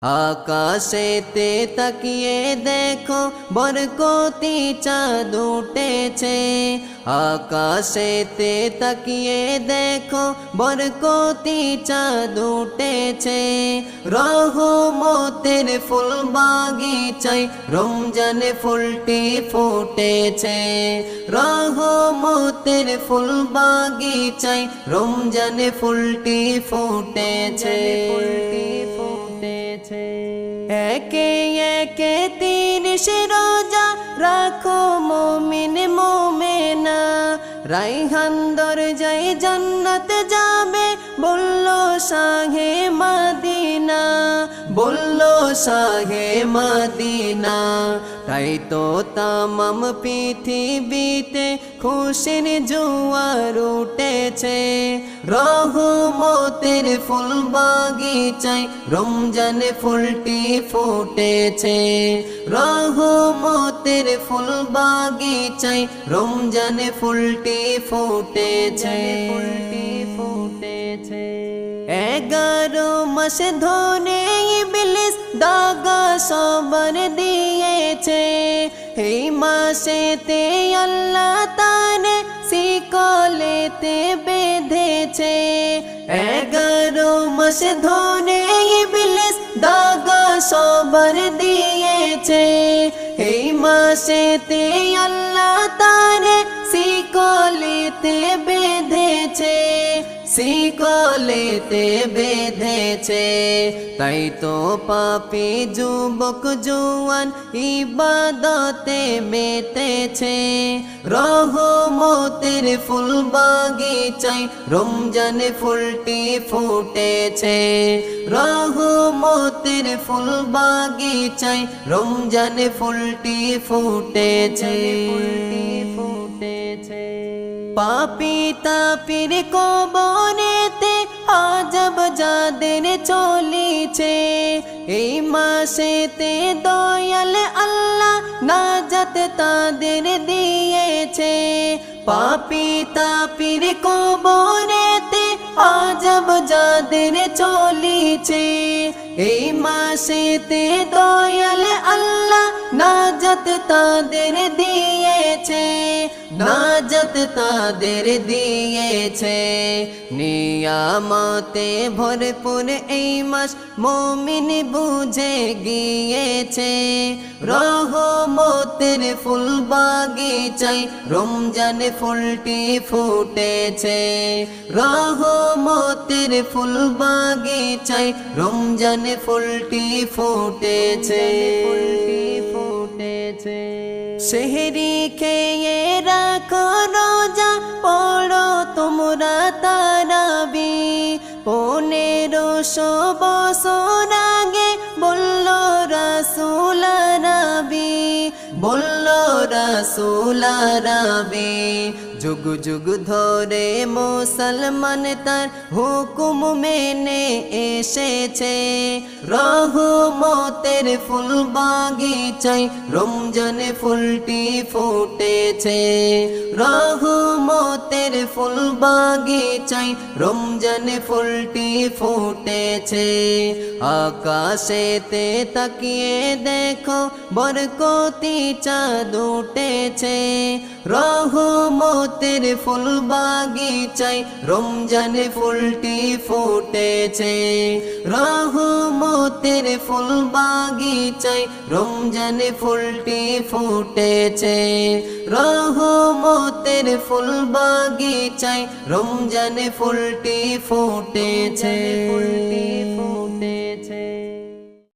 আকাশেতে তাকিয়ে দেখো বরকতি চাঁদ উঠেছে। আকাশেতে তাকিয়ে দেখো বরকতি চাঁদ উঠেছে। রহমতের ফুল বাগিচায় রমজান ফুলটি ফুটেছে। রহমতের ফুল বাগিচায় রমজান ফুলটি ফুটেছে। একে একে 30 রোজা রাখো মুমিন মুমিনা। রাইহান দরজায় জান্নাত যাবে বললো শাহে মদিনা, বললো শাহে মদিনা। তাই তো তামাম পৃথিবীতে খুশির জোয়ার উঠেছে। রহমতের ফুল বাগিচায় রমজান ফুলটি ফুটেছে। রহমতের ফুল বাগিচায় রমজান ফুলটি ফুটেছে। 11 মাস ধরে ইবলিস দাগা সবার দিয়েছে। এই মাসেতে আল্লাহ তারে শিকলেতে বেঁধেছে। 11 মাস ধরে ইবলিস দাগা সবার দিয়েছে। এই মাসেতে আল্লাহ তারে শিকলেতে বেঁধেছে, শিকলেতে বেঁধেছে। তাই তো পাপী যুবক জওয়ান ইবাদতে মেতেছে। রহমতের ফুল বাগিচায় রমজান ফুলটি ফুটেছে। রহমতের ফুল বাগিচায় রমজান ফুলটি ফুটেছে। পাপী তাপীর কবরেতে আজব যাদের চলিছে। এই মাসেতে দয়াল আল্লাহ নাজাত তাদের দিয়েছে। পাপী তাপীর কবরেতে আজব যাদের চলিছে। এই মাসেতে দয়াল আল্লাহ নাজাত তাদের দিয়েছে, নাজাত তাদের দিয়েছে। নিয়ামতে ভরপুর এই মাস মুমিন বুঝে গিয়েছে। রহমতের ফুল বাগিচায় রমজান ফুলটি ফুটেছে। রহমতের ফুল বাগিচায় রমজান ফুলটি ফুটেছে। সেহরি খেয়ে রাখো রোজা পড়ো তোমরা তারাবি। 1500 বছর আগে বললো রাসূল আরবি, বললো রাসূল আরবি। যুগ যুগ ধরে মুসলমান তার হুকুম মেনে এসেছে। রহমতের ফুল বাগিচায় রমজান ফুলটি ফুটেছে। রহমতের ফুল বাগিচায় রমজান ফুলটি ফুটেছে। আকাশেতে তাকিয়ে দেখো বরকতি চাঁদ উঠেছে। রহমতের ফুল বাগিচায় রমজান ফুলটি ফুটেছে। রহমতের ফুল বাগিচায় রমজান ফুলটি ফুটেছে। রহমতের ফুল বাগিচায় রমজান ফুলটি ফুটেছে।